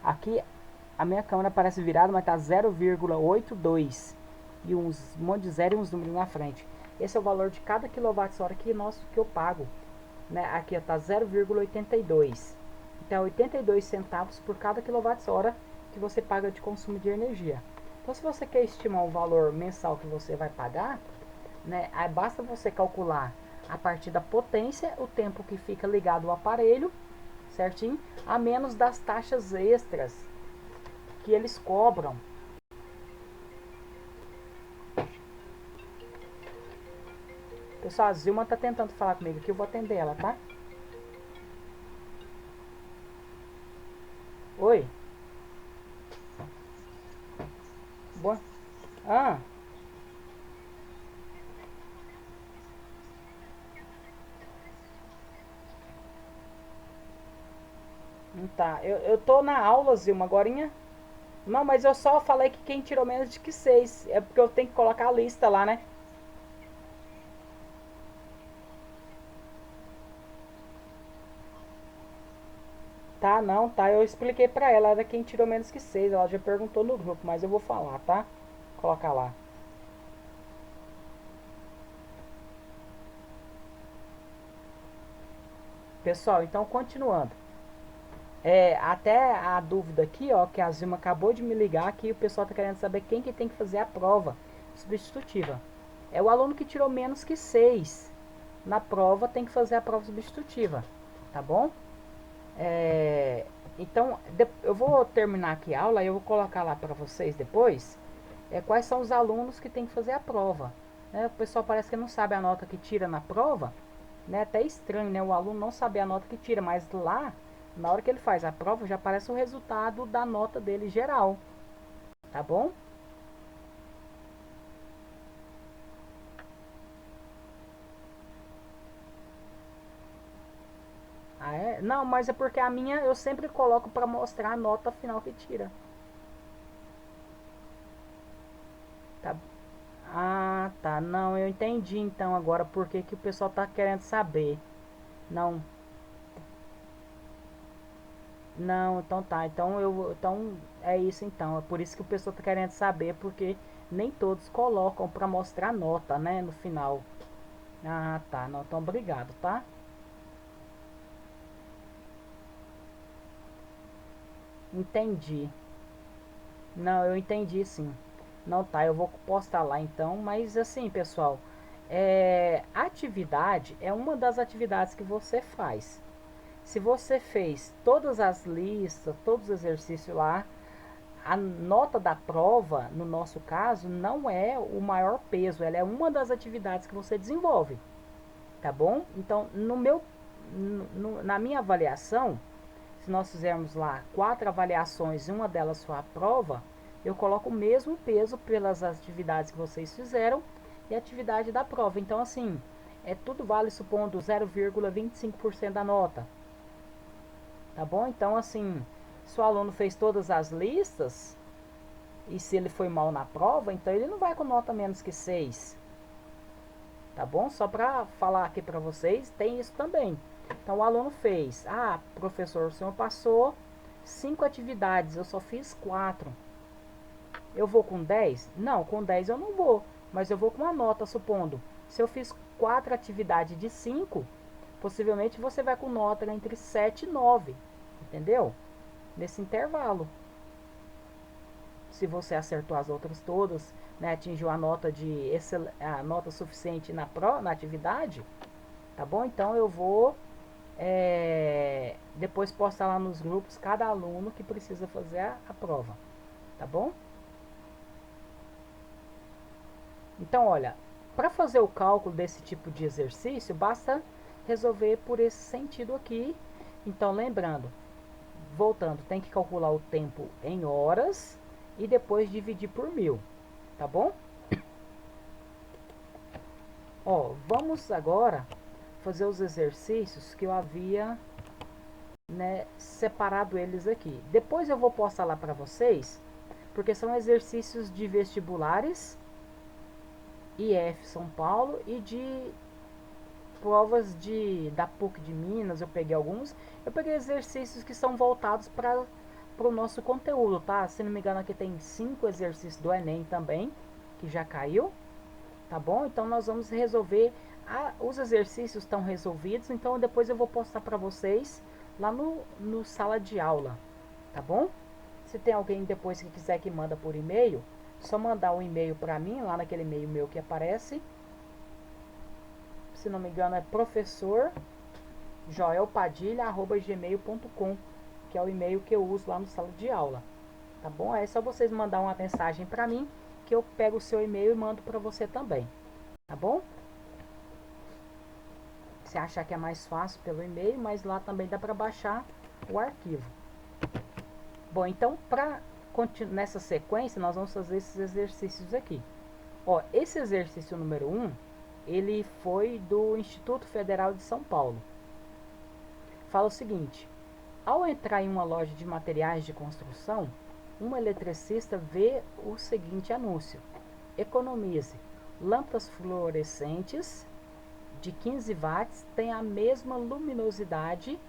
Aqui a minha câmera parece virada, mas tá 0,82 e um monte de zero e uns números na frente. Esse é o valor de cada kWh que eu pago, né? Aqui está 0,82. Então, 82 centavos por cada kWh que você paga de consumo de energia. Então, se você quer estimar o valor mensal que você vai pagar, né, aí basta você calcular a partir da potência, o tempo que fica ligado ao aparelho, certinho, a menos das taxas extras que eles cobram. Pessoal, a Zilma tá tentando falar comigo aqui, eu vou atender ela, tá? Oi? Boa. Ah, tá. Eu tô na aula, Zilma, agorinha. Não, mas eu só falei que quem tirou menos de que 6. É porque eu tenho que colocar a lista lá, né? Tá, não, tá. Eu expliquei pra ela, era quem tirou menos que 6. Ela já perguntou no grupo, mas eu vou falar, tá? Colocar lá. Pessoal, então continuando. Até a dúvida aqui, ó, que a Zilma acabou de me ligar, que o pessoal tá querendo saber quem que tem que fazer a prova substitutiva. É o aluno que tirou menos que 6 na prova, tem que fazer a prova substitutiva, tá bom? Então, eu vou terminar aqui a aula e eu vou colocar lá para vocês depois quais são os alunos que tem que fazer a prova. Né? O pessoal parece que não sabe a nota que tira na prova, né? Até estranho, né? O aluno não saber a nota que tira, mas lá, na hora que ele faz a prova, já aparece o resultado da nota dele geral, tá bom? Ah, é? Não, mas é porque a minha eu sempre coloco para mostrar a nota final que tira. Tá. Ah, tá. Não, eu entendi então agora porque que o pessoal tá querendo saber. Não, não, então tá. Então é isso então. É por isso que o pessoal tá querendo saber porque nem todos colocam para mostrar a nota, né, no final. Ah, tá. Não, então obrigado, tá? Entendi. Não, eu entendi sim. Não, tá, eu vou postar lá então, mas assim, pessoal, atividade é uma das atividades que você faz. Se você fez todas as listas, todos os exercícios lá, a nota da prova, no nosso caso, não é o maior peso, ela é uma das atividades que você desenvolve, tá bom? Então, na minha avaliação, se nós fizermos lá 4 avaliações e uma delas for a prova, eu coloco o mesmo peso pelas atividades que vocês fizeram e a atividade da prova. Então, assim, tudo vale supondo 0,25% da nota, tá bom? Então, assim, se o aluno fez todas as listas e se ele foi mal na prova, então ele não vai com nota menos que 6, tá bom? Só para falar aqui para vocês, tem isso também. Então o aluno fez, professor, o senhor passou 5 atividades, eu só fiz 4. Eu vou com 10? Não, com 10 eu não vou, mas eu vou com uma nota, supondo. Se eu fiz 4 atividades de 5, possivelmente você vai com nota entre 7 e 9, entendeu? Nesse intervalo. Se você acertou as outras todas, né, atingiu a nota a nota suficiente na atividade, tá bom? Então eu vou depois postar lá nos grupos cada aluno que precisa fazer a prova, tá bom? Então, olha, para fazer o cálculo desse tipo de exercício, basta resolver por esse sentido aqui. Então, lembrando, voltando, tem que calcular o tempo em horas e depois dividir por 1000, tá bom? Ó, vamos agora fazer os exercícios que eu havia, né, separado eles aqui. Depois eu vou postar lá para vocês, porque são exercícios de vestibulares, IF São Paulo e de provas da PUC de Minas. Eu peguei alguns. Eu peguei exercícios que são voltados para o nosso conteúdo, tá? Se não me engano, aqui tem 5 exercícios do Enem também, que já caiu, tá bom? Então nós vamos resolver. Os exercícios estão resolvidos, então depois eu vou postar para vocês lá no sala de aula, tá bom? Se tem alguém depois que quiser que manda por e-mail, só mandar um e-mail para mim, lá naquele e-mail meu que aparece. Se não me engano é professorjoelpadilha@gmail.com, que é o e-mail que eu uso lá no sala de aula, tá bom? É só vocês mandar uma mensagem para mim que eu pego o seu e-mail e mando para você também, tá bom? Se achar que é mais fácil pelo e-mail, mas lá também dá para baixar o arquivo. Bom, então nessa sequência nós vamos fazer esses exercícios aqui. Ó, esse exercício número 1, ele foi do Instituto Federal de São Paulo. Fala o seguinte: ao entrar em uma loja de materiais de construção, um eletricista vê o seguinte anúncio: economize, lâmpadas fluorescentes de 15 watts têm a mesma luminosidade,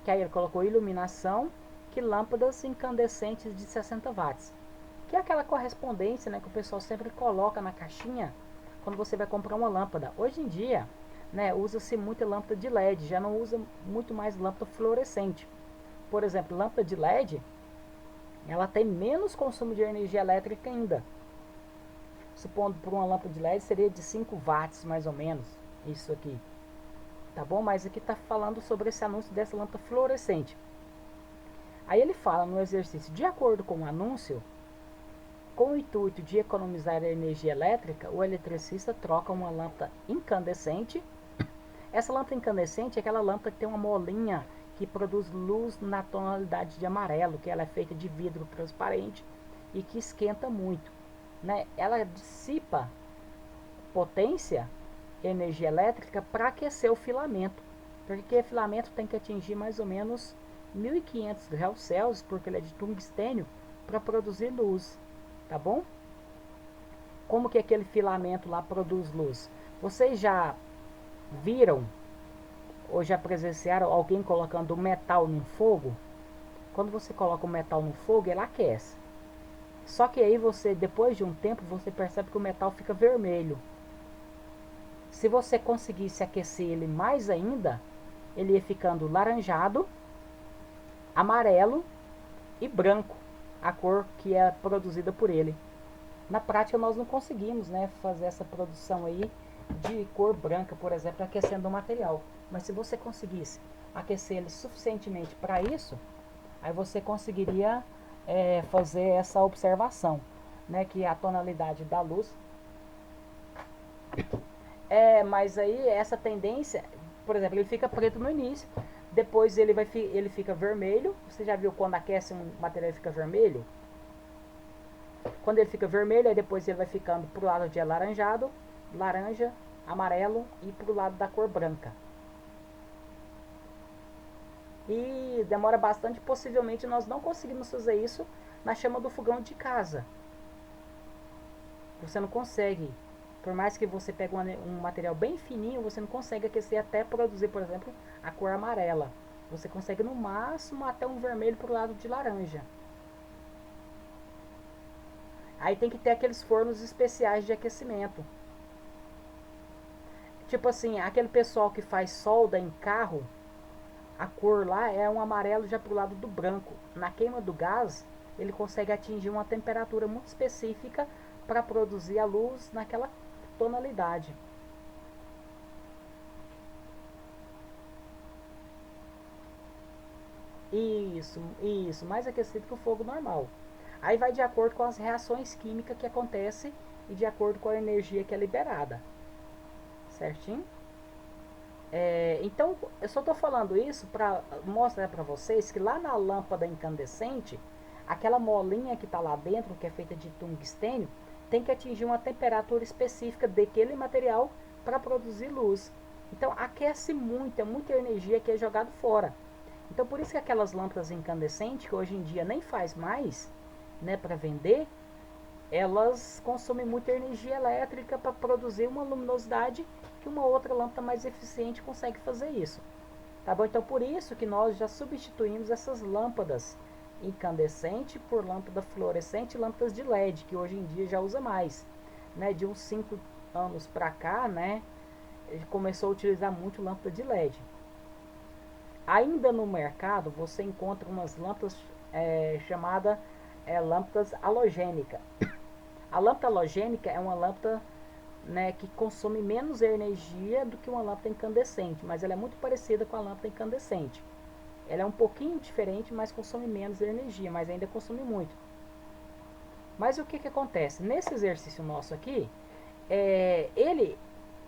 que aí ele colocou iluminação, que lâmpadas incandescentes de 60 watts. Que é aquela correspondência, né, que o pessoal sempre coloca na caixinha quando você vai comprar uma lâmpada. Hoje em dia, né, usa-se muita lâmpada de LED, já não usa muito mais lâmpada fluorescente. Por exemplo, lâmpada de LED, ela tem menos consumo de energia elétrica ainda. Supondo por uma lâmpada de LED seria de 5 watts mais ou menos, isso aqui. Tá bom? Mas aqui está falando sobre esse anúncio dessa lâmpada fluorescente. Aí ele fala no exercício: de acordo com o anúncio, com o intuito de economizar energia elétrica, o eletricista troca uma lâmpada incandescente. Essa lâmpada incandescente é aquela lâmpada que tem uma molinha que produz luz na tonalidade de amarelo, que ela é feita de vidro transparente e que esquenta muito, né? Ela dissipa potência, energia elétrica, para aquecer o filamento, porque o filamento tem que atingir mais ou menos 1500 graus Celsius, porque ele é de tungstênio, para produzir luz, tá bom? Como que aquele filamento lá produz luz? Vocês já viram ou já presenciaram alguém colocando o metal no fogo? Quando você coloca o metal no fogo, ele aquece. Só que aí você, depois de um tempo, você percebe que o metal fica vermelho. Se você conseguisse aquecer ele mais ainda, ele ia ficando laranjado, amarelo e branco, a cor que é produzida por ele. Na prática nós não conseguimos, né, fazer essa produção aí de cor branca, por exemplo, aquecendo o material. Mas se você conseguisse aquecer ele suficientemente para isso, aí você conseguiria fazer essa observação, né, que a tonalidade da luz mas aí essa tendência, por exemplo, ele fica preto no início, depois ele fica vermelho. Você já viu quando aquece um material ele fica vermelho? Quando ele fica vermelho, aí depois ele vai ficando pro lado de alaranjado, laranja, amarelo e pro lado da cor branca. E demora bastante, possivelmente nós não conseguimos fazer isso na chama do fogão de casa. Você não consegue, por mais que você pegue um material bem fininho, você não consegue aquecer até produzir, por exemplo, a cor amarela. Você consegue no máximo até um vermelho pro lado de laranja. Aí tem que ter aqueles fornos especiais de aquecimento. Tipo assim, aquele pessoal que faz solda em carro, a cor lá é um amarelo já pro lado do branco. Na queima do gás, ele consegue atingir uma temperatura muito específica para produzir a luz naquela tonalidade. Isso, mais aquecido que o fogo normal. Aí vai de acordo com as reações químicas que acontecem e de acordo com a energia que é liberada. Certinho? Então, eu só estou falando isso para mostrar para vocês que lá na lâmpada incandescente, aquela molinha que está lá dentro, que é feita de tungstênio, tem que atingir uma temperatura específica daquele material para produzir luz. Então, aquece muito, é muita energia que é jogada fora. Então, por isso que aquelas lâmpadas incandescentes, que hoje em dia nem faz mais, né, para vender, elas consomem muita energia elétrica para produzir uma luminosidade que uma outra lâmpada mais eficiente consegue fazer isso. Tá bom? Então, por isso que nós já substituímos essas lâmpadas incandescentes por lâmpada fluorescente e lâmpadas de LED, que hoje em dia já usa mais. Né? De uns 5 anos para cá, né, começou a utilizar muito lâmpada de LED. Ainda no mercado você encontra umas lâmpadas chamadas lâmpadas halogênicas. A lâmpada halogênica é uma lâmpada, né, que consome menos energia do que uma lâmpada incandescente, mas ela é muito parecida com a lâmpada incandescente. Ela é um pouquinho diferente, mas consome menos energia, mas ainda consome muito. Mas o que, que acontece? Nesse exercício nosso aqui, ele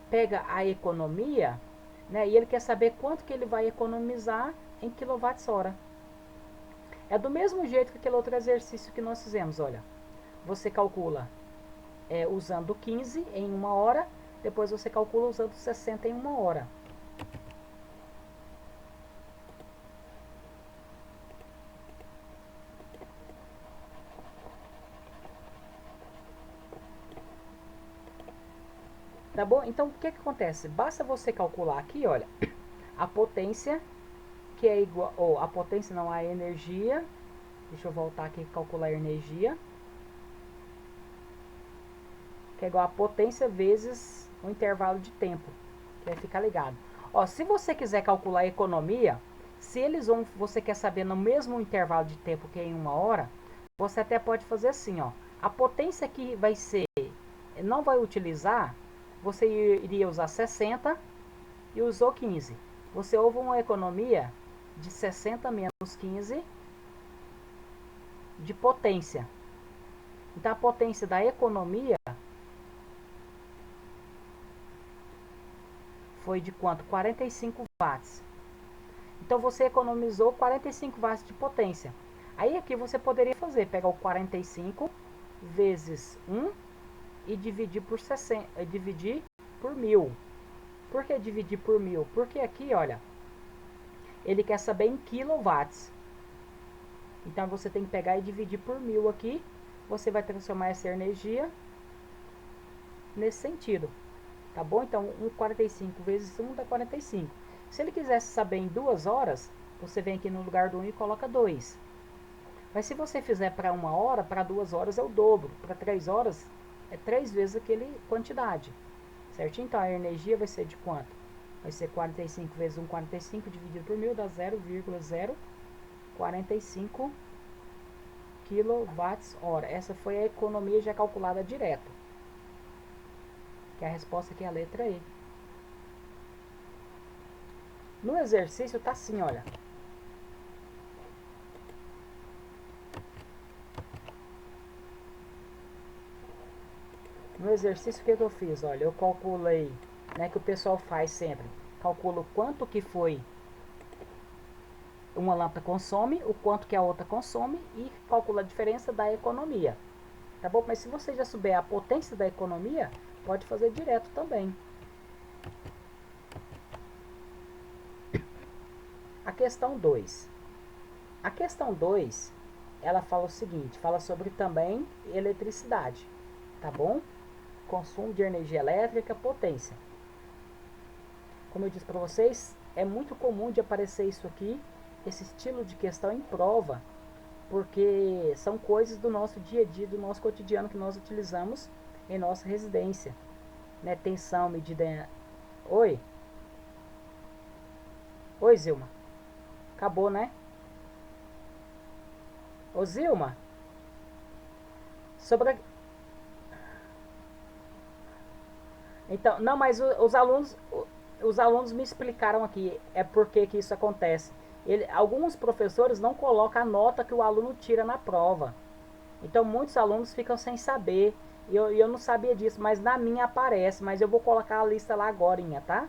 pega a economia, né, e ele quer saber quanto que ele vai economizar em quilowatts-hora. É do mesmo jeito que aquele outro exercício que nós fizemos, olha. Você calcula usando 15 em uma hora, depois você calcula usando 60 em uma hora. Tá bom? Então, o que, que acontece? Basta você calcular aqui, olha, a potência, que é igual, ou a potência não, a energia. Deixa eu voltar aqui e calcular a energia. Que é igual a potência vezes o intervalo de tempo, que vai ficar ligado. Ó, se você quiser calcular a economia, se eles vão, você quer saber no mesmo intervalo de tempo que em uma hora, você até pode fazer assim, ó. A potência que vai ser, não vai utilizar, você iria usar 60 e usou 15. Você houve uma economia de 60 menos 15 de potência. Então a potência da economia foi de quanto? 45 watts. Então você economizou 45 watts de potência. Aí aqui você poderia fazer, pegar o 45 vezes 1 e dividir por 60, dividir por 1000. Por que dividir por 1000? Porque aqui, olha, ele quer saber em quilowatts. Então você tem que pegar e dividir por 1000 aqui. Você vai transformar essa energia nesse sentido. Tá bom? Então 45 vezes 1 dá 45. Se ele quisesse saber em 2 horas, você vem aqui no lugar do 1 e coloca 2. Mas se você fizer para 1 hora, para 2 horas é o dobro. Para 3 horas é 3 vezes aquele quantidade. Certinho? Então a energia vai ser de quanto? Vai ser 45 vezes 1, 45 dividido por 1000 dá 0,045 kWh. Essa foi a economia já calculada direto. Que a resposta aqui é a letra E. No exercício tá assim, olha. No exercício, o que eu fiz? Olha, eu calculei, né, que o pessoal faz sempre. Calculo quanto que foi uma lâmpada consome, o quanto que a outra consome e calcula a diferença da economia. Tá bom? Mas se você já souber a potência da economia, pode fazer direto também. A questão 2. A questão 2, ela fala o seguinte, fala sobre também eletricidade, tá bom? Consumo de energia elétrica, potência. Como eu disse para vocês, é muito comum de aparecer isso aqui, esse estilo de questão em prova, porque são coisas do nosso dia a dia, do nosso cotidiano que nós utilizamos em nossa residência. Né? Tensão, medida... Oi? Oi, Zilma. Acabou, né? Ô, Zilma, sobre... Então, não, mas os alunos me explicaram aqui, é porque que isso acontece. Alguns professores não colocam a nota que o aluno tira na prova. Então muitos alunos ficam sem saber. E eu não sabia disso, mas na minha aparece. Mas eu vou colocar a lista lá agora, tá?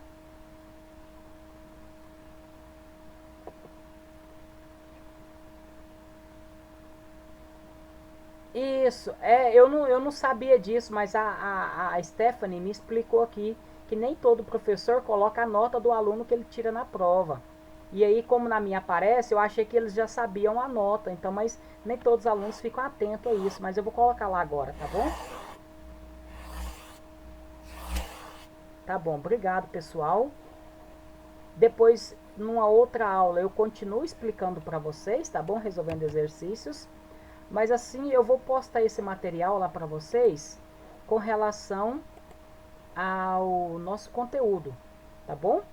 Isso, eu não sabia disso, mas a Stephanie me explicou aqui que nem todo professor coloca a nota do aluno que ele tira na prova. E aí, como na minha aparece, eu achei que eles já sabiam a nota, então, mas nem todos os alunos ficam atentos a isso, mas eu vou colocar lá agora, tá bom? Tá bom, obrigado pessoal. Depois, numa outra aula, eu continuo explicando para vocês, tá bom? Resolvendo exercícios. Mas assim, eu vou postar esse material lá para vocês com relação ao nosso conteúdo, tá bom?